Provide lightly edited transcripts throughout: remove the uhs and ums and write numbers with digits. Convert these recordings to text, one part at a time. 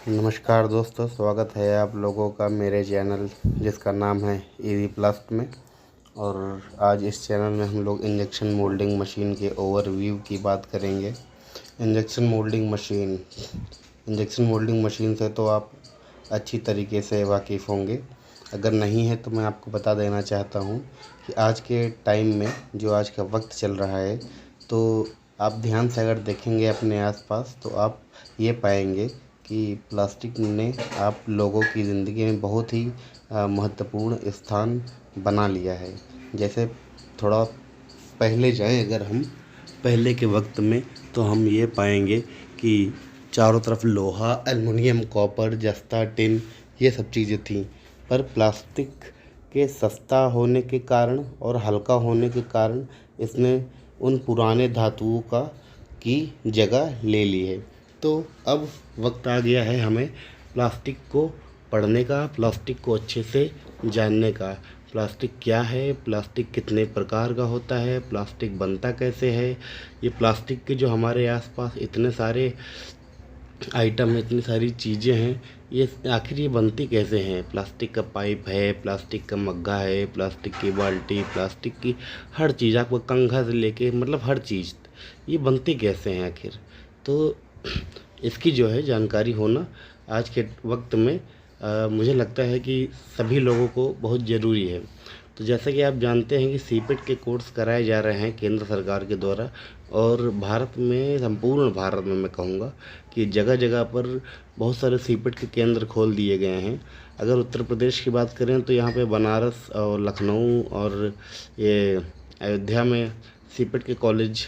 नमस्कार दोस्तों, स्वागत है आप लोगों का मेरे चैनल जिसका नाम है ईवी प्लस में। और आज इस चैनल में हम लोग इंजेक्शन मोल्डिंग मशीन के ओवरव्यू की बात करेंगे। इंजेक्शन मोल्डिंग मशीन से तो आप अच्छी तरीके से वाकिफ़ होंगे। अगर नहीं है तो मैं आपको बता देना चाहता हूँ कि आज के टाइम में जो आज का वक्त चल रहा है, तो आप ध्यान से अगर देखेंगे अपने आसपास तो आप ये पाएंगे कि प्लास्टिक ने आप लोगों की ज़िंदगी में बहुत ही महत्वपूर्ण स्थान बना लिया है। जैसे थोड़ा पहले जाएं अगर हम पहले के वक्त में, तो हम ये पाएंगे कि चारों तरफ लोहा, एल्युमिनियम, कॉपर, जस्ता, टिन, ये सब चीज़ें थीं। पर प्लास्टिक के सस्ता होने के कारण और हल्का होने के कारण इसने उन पुराने धातुओं की जगह ले ली है। तो अब वक्त आ गया है हमें प्लास्टिक को पढ़ने का, प्लास्टिक को अच्छे से जानने का। प्लास्टिक क्या है, प्लास्टिक कितने प्रकार का होता है, प्लास्टिक बनता कैसे है, ये प्लास्टिक के जो हमारे आसपास इतने सारे आइटम हैं, इतनी सारी चीज़ें हैं, ये आखिर ये बनती कैसे हैं। प्लास्टिक का पाइप है, प्लास्टिक का मग्गा है, प्लास्टिक की बाल्टी, प्लास्टिक की हर चीज़, आपको कंघा से लेके मतलब हर चीज़, ये बनती कैसे हैं आखिर। तो इसकी जो है जानकारी होना आज के वक्त में मुझे लगता है कि सभी लोगों को बहुत ज़रूरी है। तो जैसा कि आप जानते हैं कि सीपेट के कोर्स कराए जा रहे हैं केंद्र सरकार के द्वारा, और भारत में, संपूर्ण भारत में मैं कहूँगा कि जगह जगह पर बहुत सारे सीपेट के केंद्र खोल दिए गए हैं। अगर उत्तर प्रदेश की बात करें तो यहाँ पे बनारस और लखनऊ और ये अयोध्या में सीपेट के कॉलेज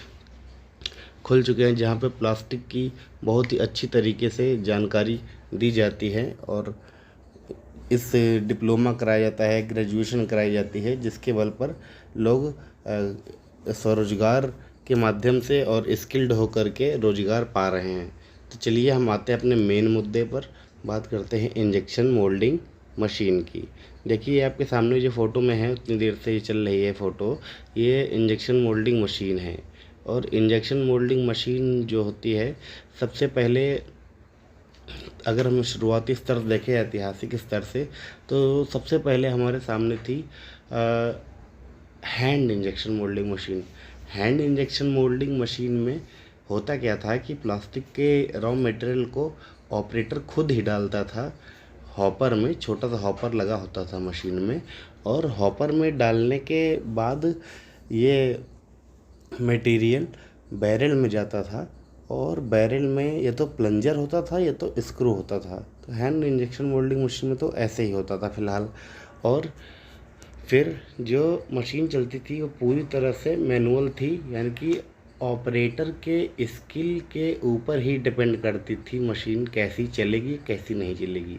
खुल चुके हैं, जहाँ पे प्लास्टिक की बहुत ही अच्छी तरीके से जानकारी दी जाती है और इससे डिप्लोमा कराया जाता है, ग्रेजुएशन कराई जाती है, जिसके बल पर लोग स्वरोजगार के माध्यम से और स्किल्ड होकर के रोजगार पा रहे हैं। तो चलिए हम आते हैं अपने मेन मुद्दे पर, बात करते हैं इंजेक्शन मोल्डिंग मशीन की। देखिए आपके सामने जो फ़ोटो में है, उतनी देर से ये चल रही है फ़ोटो, ये इंजेक्शन मोल्डिंग मशीन है। और इंजेक्शन मोल्डिंग मशीन जो होती है, सबसे पहले अगर हम शुरुआती स्तर देखें, ऐतिहासिक स्तर से, तो सबसे पहले हमारे सामने थी hand injection moulding machine. Hand injection moulding machine में होता क्या था कि प्लास्टिक के रॉ मटेरियल को ऑपरेटर खुद ही डालता था हॉपर में। छोटा सा हॉपर लगा होता था मशीन में, और हॉपर में डालने के बाद ये मटेरियल बैरल में जाता था, और बैरल में या तो प्लंजर होता था या तो स्क्रू होता था। तो हैंड इंजेक्शन मोल्डिंग मशीन में तो ऐसे ही होता था फ़िलहाल। और फिर जो मशीन चलती थी वो पूरी तरह से मैनुअल थी, यानी कि ऑपरेटर के स्किल के ऊपर ही डिपेंड करती थी मशीन कैसी चलेगी कैसी नहीं चलेगी।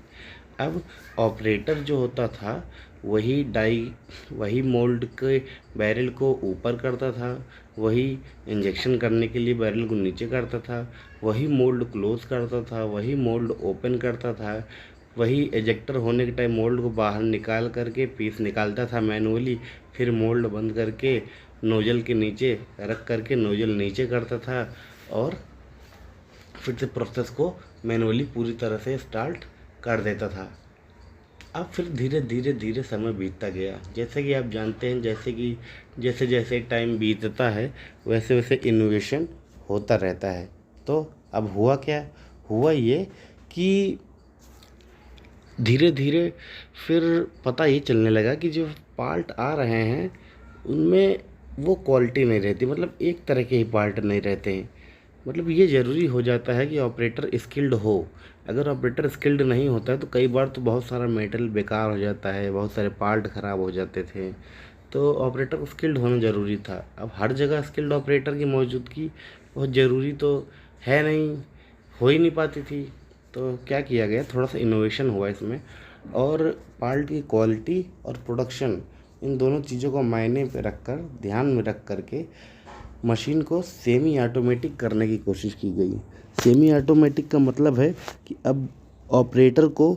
अब ऑपरेटर जो होता था वही मोल्ड के बैरल को ऊपर करता था, वही इंजेक्शन करने के लिए बैरल को नीचे करता था, वही मोल्ड क्लोज करता था, वही मोल्ड ओपन करता था, वही एजेक्टर होने के टाइम मोल्ड को बाहर निकाल करके पीस निकालता था मैनुअली, फिर मोल्ड बंद करके नोजल के नीचे रख करके नोजल नीचे करता था, और फिर से प्रोसेस को मैनुअली पूरी तरह से स्टार्ट कर देता था। अब फिर धीरे धीरे धीरे समय बीतता गया। जैसे कि आप जानते हैं, जैसे जैसे टाइम बीतता है वैसे वैसे इनोवेशन होता रहता है। तो अब हुआ क्या, हुआ ये कि धीरे धीरे फिर पता ये चलने लगा कि जो पार्ट आ रहे हैं उनमें वो क्वालिटी नहीं रहती, मतलब एक तरह के ही पार्ट नहीं रहते हैं। मतलब ये ज़रूरी हो जाता है कि ऑपरेटर स्किल्ड हो। अगर ऑपरेटर स्किल्ड नहीं होता है तो कई बार तो बहुत सारा मेटल बेकार हो जाता है, बहुत सारे पार्ट ख़राब हो जाते थे। तो ऑपरेटर को स्किल्ड होना ज़रूरी था। अब हर जगह स्किल्ड ऑपरेटर की मौजूदगी बहुत ज़रूरी तो है नहीं, हो ही नहीं पाती थी। तो क्या किया गया, थोड़ा सा इनोवेशन हुआ इसमें, और पार्ट की क्वालिटी और प्रोडक्शन, इन दोनों चीज़ों को मायने पे रख कर, ध्यान में रख कर के मशीन को सेमी ऑटोमेटिक करने की कोशिश की गई। सेमी ऑटोमेटिक का मतलब है कि अब ऑपरेटर को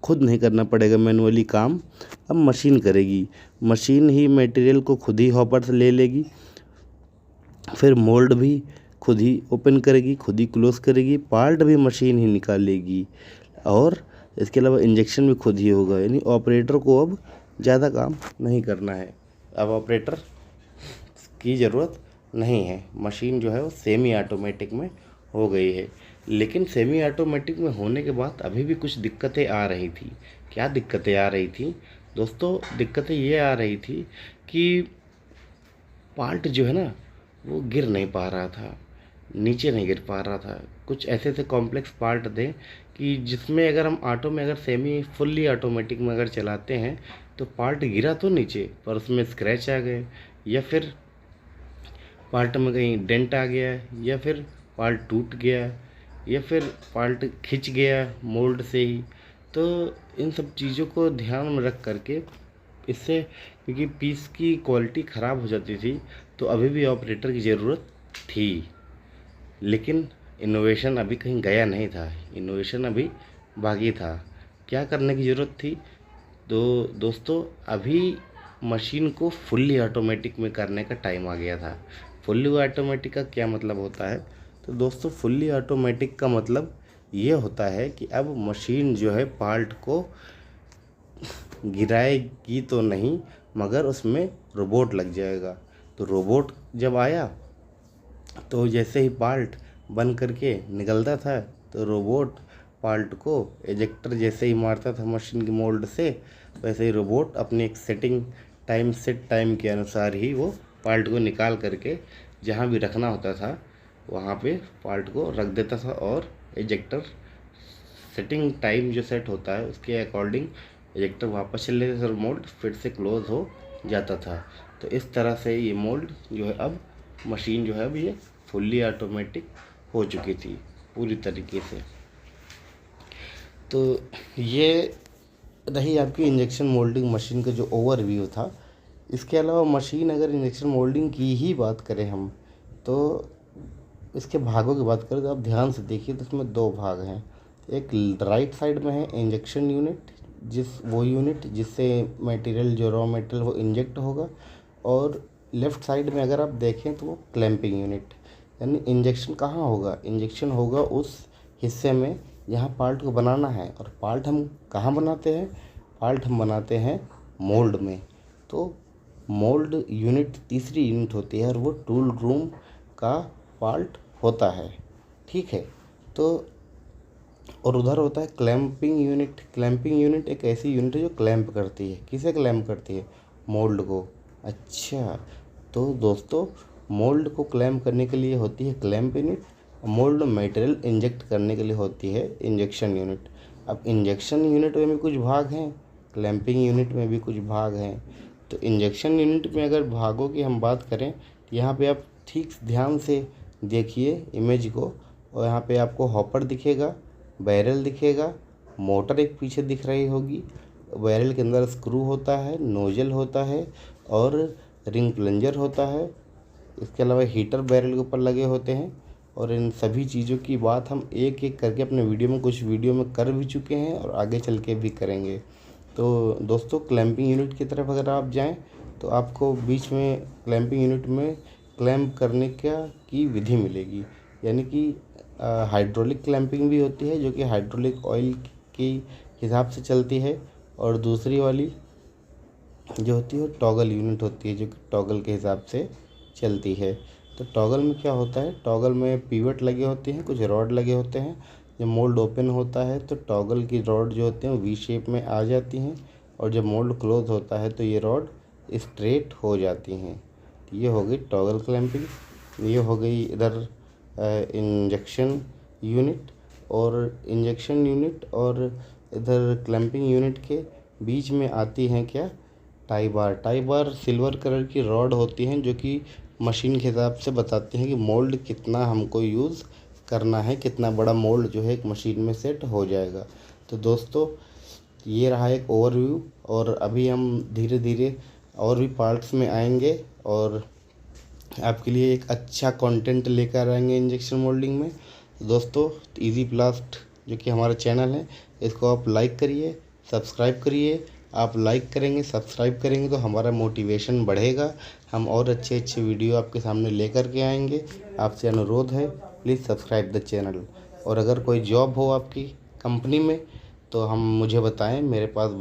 खुद नहीं करना पड़ेगा मैनुअली काम, अब मशीन करेगी। मशीन ही मटेरियल को खुद ही हॉपर से ले लेगी, फिर मोल्ड भी खुद ही ओपन करेगी, खुद ही क्लोज करेगी, पार्ट भी मशीन ही निकालेगी। और इसके अलावा इंजेक्शन भी खुद ही होगा, यानी ऑपरेटर को अब ज़्यादा काम नहीं करना है। अब ऑपरेटर की ज़रूरत नहीं है। मशीन जो है वो सेमी ऑटोमेटिक में हो गई है। लेकिन सेमी ऑटोमेटिक में होने के बाद अभी भी कुछ दिक्कतें आ रही थी। क्या दिक्कतें आ रही थी दोस्तों? दिक्कतें ये आ रही थी कि पार्ट जो है ना वो गिर नहीं पा रहा था, नीचे नहीं गिर पा रहा था। कुछ ऐसे ऐसे कॉम्प्लेक्स पार्ट थे कि जिसमें अगर हम ऑटो में अगर सेमी फुल्ली ऑटोमेटिक में अगर चलाते हैं तो पार्ट गिरा तो नीचे, पर उसमें स्क्रैच आ गए, या फिर पार्ट में कहीं डेंट आ गया, या फिर पार्ट टूट गया, या फिर पार्ट खिंच गया मोल्ड से ही। तो इन सब चीज़ों को ध्यान में रख करके, इससे क्योंकि पीस की क्वालिटी ख़राब हो जाती थी, तो अभी भी ऑपरेटर की ज़रूरत थी। लेकिन इनोवेशन अभी कहीं गया नहीं था, इनोवेशन अभी बाकी था। क्या करने की ज़रूरत थी? तो दोस्तों अभी मशीन को फुल्ली ऑटोमेटिक में करने का टाइम आ गया था। फुल्ली ऑटोमेटिक का क्या मतलब होता है? तो दोस्तों फुल्ली ऑटोमेटिक का मतलब ये होता है कि अब मशीन जो है पार्ट को गिराएगी तो नहीं, मगर उसमें रोबोट लग जाएगा। तो रोबोट जब आया तो जैसे ही पार्ट बन करके निकलता था तो रोबोट पार्ट को एजेक्टर जैसे ही मारता था मशीन के मोल्ड से, वैसे ही रोबोट अपनी एक सेट टाइम के अनुसार ही वो पार्ट को निकाल करके जहाँ भी रखना होता था वहाँ पे पार्ट को रख देता था, और एजेक्टर सेटिंग टाइम जो सेट होता है उसके अकॉर्डिंग एजेक्टर वापस चल लेते थे और मोल्ड फिर से क्लोज हो जाता था। तो इस तरह से ये मोल्ड जो है अब मशीन जो है अब ये फुल्ली ऑटोमेटिक हो चुकी थी पूरी तरीके से। तो ये रही आपकी इंजेक्शन मोल्डिंग मशीन का जो ओवरव्यू था। इसके अलावा मशीन अगर इंजेक्शन मोल्डिंग की ही बात करें हम, तो इसके भागों की बात करें तो आप ध्यान से देखिए, तो इसमें दो भाग हैं। एक राइट साइड में है इंजेक्शन यूनिट, वो यूनिट जिससे मटेरियल जो रॉ मटेरियल वो इंजेक्ट होगा, और लेफ़्ट साइड में अगर आप देखें तो वो क्लैंपिंग यूनिट। यानी इंजेक्शन कहाँ होगा? इंजेक्शन होगा उस हिस्से में जहाँ पार्ट को बनाना है। और पार्ट हम कहाँ बनाते हैं? पार्ट हम बनाते हैं मोल्ड में। तो मोल्ड यूनिट तीसरी यूनिट होती है और वो टूल रूम का पार्ट होता है, ठीक है। तो और उधर होता है क्लैंपिंग यूनिट। क्लैंपिंग यूनिट एक ऐसी यूनिट है जो क्लैंप करती है। किसे क्लैंप करती है? मोल्ड को। अच्छा, तो दोस्तों मोल्ड को क्लैंप करने के लिए होती है clamp unit, mould material inject करने के लिए होती है इंजेक्शन यूनिट। अब इंजेक्शन यूनिट में भी कुछ भाग हैं, क्लैंपिंग यूनिट में भी कुछ भाग हैं। तो इंजेक्शन यूनिट में अगर भागों की हम बात करें, यहाँ पे आप ठीक ध्यान से देखिए इमेज को, और यहाँ पे आपको हॉपर दिखेगा, बैरल दिखेगा, मोटर एक पीछे दिख रही होगी। बैरल के अंदर स्क्रू होता है, नोजल होता है और रिंग प्लंजर होता है। इसके अलावा हीटर बैरल के ऊपर लगे होते हैं। और इन सभी चीज़ों की बात हम एक एक करके अपने वीडियो में कुछ वीडियो में कर भी चुके हैं और आगे चल के भी करेंगे। तो दोस्तों क्लैंपिंग यूनिट की तरफ अगर आप जाएं तो आपको बीच में क्लैंपिंग यूनिट में क्लैंप करने की विधि मिलेगी। यानी कि हाइड्रोलिक क्लैंपिंग भी होती है जो कि हाइड्रोलिक ऑयल के हिसाब से चलती है, और दूसरी वाली जो होती है टॉगल यूनिट होती है जो कि टॉगल के हिसाब से चलती है। तो टॉगल में क्या होता है? टॉगल में पीवट लगे होते हैं, कुछ रॉड लगे होते हैं। जब मोल्ड ओपन होता है तो टॉगल की रॉड जो होते हैं वी शेप में आ जाती हैं, और जब मोल्ड क्लोज होता है तो ये रॉड स्ट्रेट हो जाती हैं। ये हो गई टॉगल क्लैंपिंग। ये हो गई इधर इंजेक्शन यूनिट। और इंजेक्शन यूनिट और इधर क्लैंपिंग यूनिट के बीच में आती हैं क्या? Tie bar. Tie bar silver colour की रॉड होती हैं जो कि मशीन के हिसाब से बताती हैं कि मोल्ड कितना हमको यूज़ करना है, कितना बड़ा मोल्ड जो है एक मशीन में सेट हो जाएगा। तो दोस्तों ये रहा एक ओवरव्यू, और अभी हम धीरे धीरे और भी पार्ट्स में आएंगे और आपके लिए एक अच्छा कंटेंट लेकर आएंगे इंजेक्शन मोल्डिंग में। दोस्तों इजी ब्लास्ट जो कि हमारा चैनल है, इसको आप लाइक करिए, सब्सक्राइब करिए। आप लाइक करेंगे, सब्सक्राइब करेंगे तो हमारा मोटिवेशन बढ़ेगा, हम और अच्छे अच्छे वीडियो आपके सामने लेकर के आएंगे। आपसे अनुरोध है, प्लीज़ सब्सक्राइब द चैनल। और अगर कोई जॉब हो आपकी कंपनी में तो हम मुझे बताएं, मेरे पास